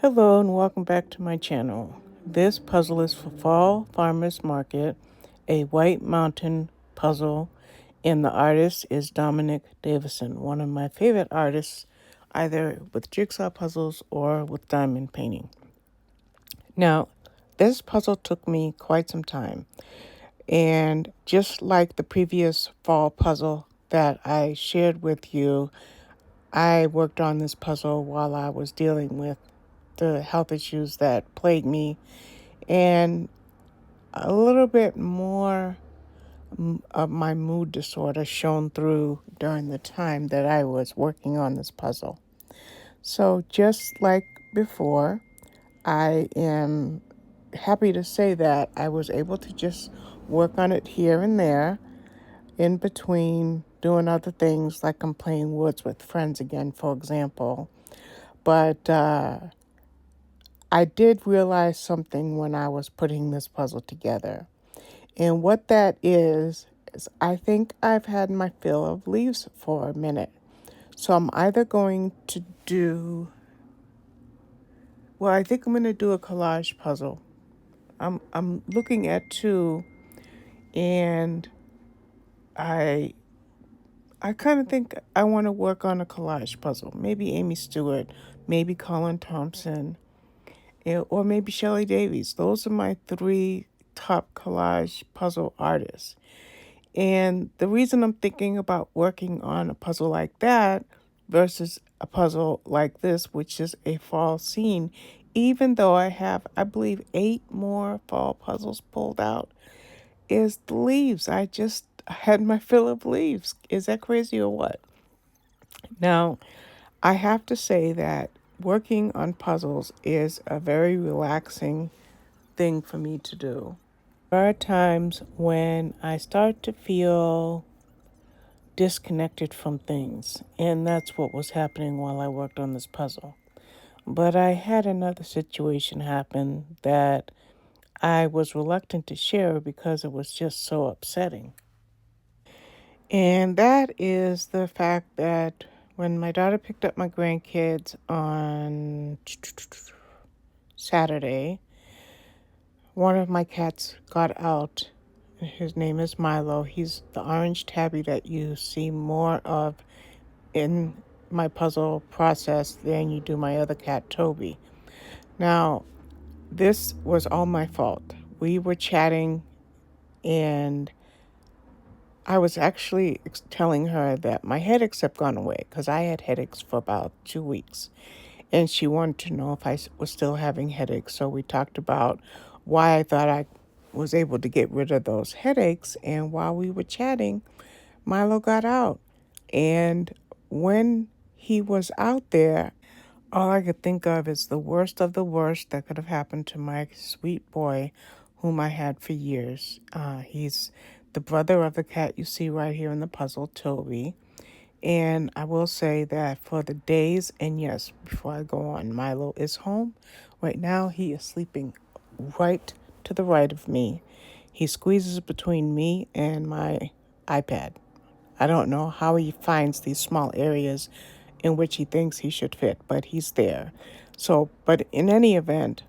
Hello and welcome back to my channel. This puzzle is for Fall Farmers Market, a White Mountain puzzle, and the artist is Dominic Davison, one of my favorite artists, either with jigsaw puzzles or with diamond painting. Now, this puzzle took me quite some time, and just like the previous fall puzzle that I shared with you, I worked on this puzzle while I was dealing with the health issues that plagued me, and a little bit more of my mood disorder shone through during the time that I was working on this puzzle. So, just like before, I am happy to say that I was able to just work on it here and there in between doing other things, like I'm playing woods with friends again, for example. But I did realize something when I was putting this puzzle together. And what that is I think I've had my fill of leaves for a minute. So I'm either going to I think I'm going to do a collage puzzle. I'm looking at two, and I I kind of think I want to work on a collage puzzle. Maybe Amy Stewart, maybe Colin Thompson, or maybe Shelley Davies. Those are my three top collage puzzle artists. And the reason I'm thinking about working on a puzzle like that versus a puzzle like this, which is a fall scene, even though I have, I believe, 8 more fall puzzles pulled out, is the leaves. I just had my fill of leaves. Is that crazy or what? Now, I have to say that working on puzzles is a very relaxing thing for me to do. There are times when I start to feel disconnected from things, and that's what was happening while I worked on this puzzle. But I had another situation happen that I was reluctant to share because it was just so upsetting. And that is the fact that when my daughter picked up my grandkids on Saturday, one of my cats got out. His name is Milo. He's the orange tabby that you see more of in my puzzle process than you do my other cat, Toby. Now, this was all my fault. We were chatting, and I was actually telling her that my headaches have gone away because I had headaches for about 2 weeks. And she wanted to know if I was still having headaches. So we talked about why I thought I was able to get rid of those headaches. And while we were chatting, Milo got out. And when he was out there, all I could think of is the worst of the worst that could have happened to my sweet boy, whom I had for years. He's the brother of the cat you see right here in the puzzle, Toby. And I will say that for the days, and yes, before I go on, Milo is home. Right now, he is sleeping right to the right of me. He squeezes between me and my iPad. I don't know how he finds these small areas in which he thinks he should fit, but he's there. So, but in any event,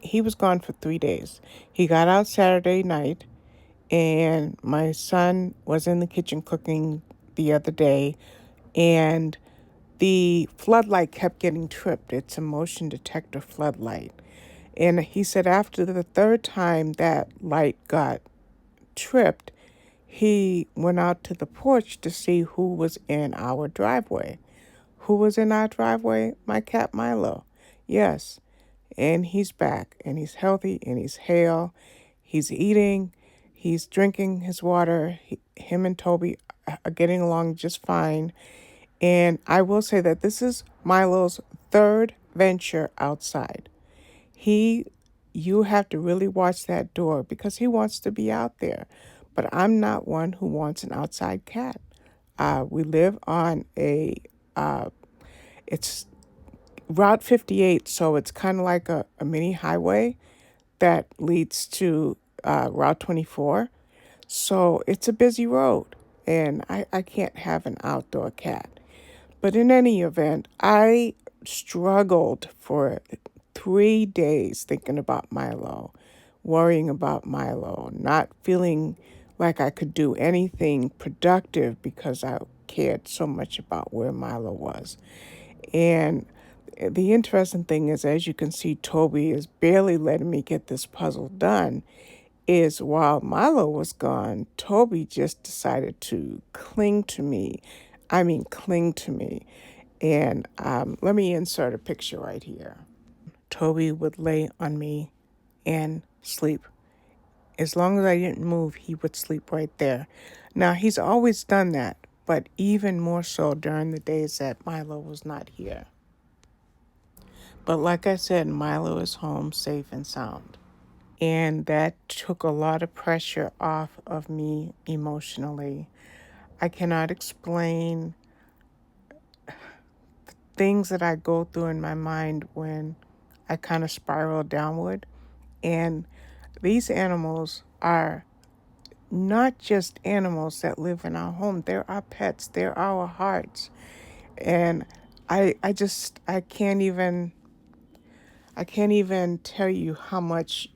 he was gone for 3 days. He got out Saturday night, and my son was in the kitchen cooking the other day, and the floodlight kept getting tripped. It's a motion detector floodlight. And he said after the third time that light got tripped, he went out to the porch to see who was in our driveway. Who was in our driveway? My cat Milo. Yes. And he's back, and he's healthy, and he's hale. He's eating, he's drinking his water. Him and Toby are getting along just fine. And I will say that this is Milo's third venture outside. He, you have to really watch that door because he wants to be out there. But I'm not one who wants an outside cat. We live on it's Route 58, so it's kind of like a mini highway that leads to Route 24. So it's a busy road, and I can't have an outdoor cat. But in any event, I struggled for 3 days thinking about Milo, worrying about Milo, not feeling like I could do anything productive because I cared so much about where Milo was. And the interesting thing is, as you can see, Toby is barely letting me get this puzzle done. Is while Milo was gone, Toby just decided to cling to me. I mean, cling to me. And let me insert a picture right here. Toby would lay on me and sleep. As long as I didn't move, he would sleep right there. Now, he's always done that, but even more so during the days that Milo was not here. But like I said, Milo is home safe and sound. And that took a lot of pressure off of me emotionally. I cannot explain things that I go through in my mind when I kind of spiral downward. And these animals are not just animals that live in our home, they're our pets, they're our hearts. And I can't even tell you how much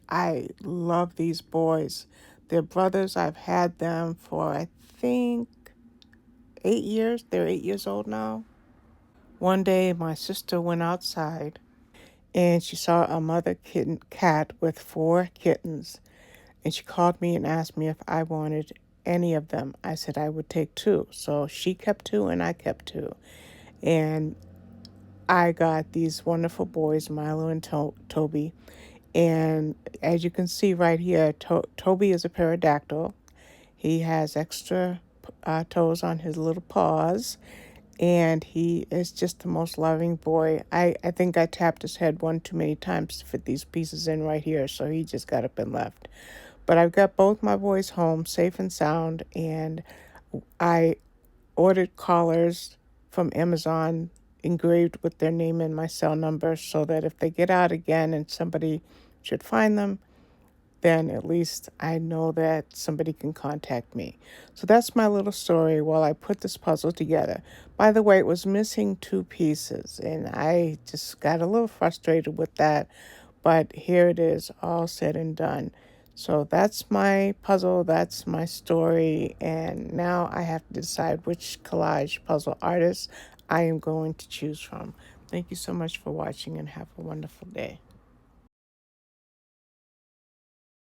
I love these boys. They're brothers. I've had them for, I think, 8 years. They're 8 years old now. One day, my sister went outside and she saw a mother kitten cat with 4 kittens. And she called me and asked me if I wanted any of them. I said I would take 2. So she kept 2 and I kept 2. And I got these wonderful boys, Milo and Toby. And as you can see right here, Toby is a pterodactyl. He has extra toes on his little paws. And he is just the most loving boy. I think I tapped his head one too many times to fit these pieces in right here. So he just got up and left. But I've got both my boys home safe and sound. And I ordered collars from Amazon engraved with their name and my cell number so that if they get out again and somebody should find them, then at least I know that somebody can contact me. So that's my little story while I put this puzzle together. By the way, it was missing 2 pieces, and I just got a little frustrated with that, but here it is, all said and done. So that's my puzzle, that's my story, and now I have to decide which collage puzzle artist I am going to choose from. Thank you so much for watching and have a wonderful day.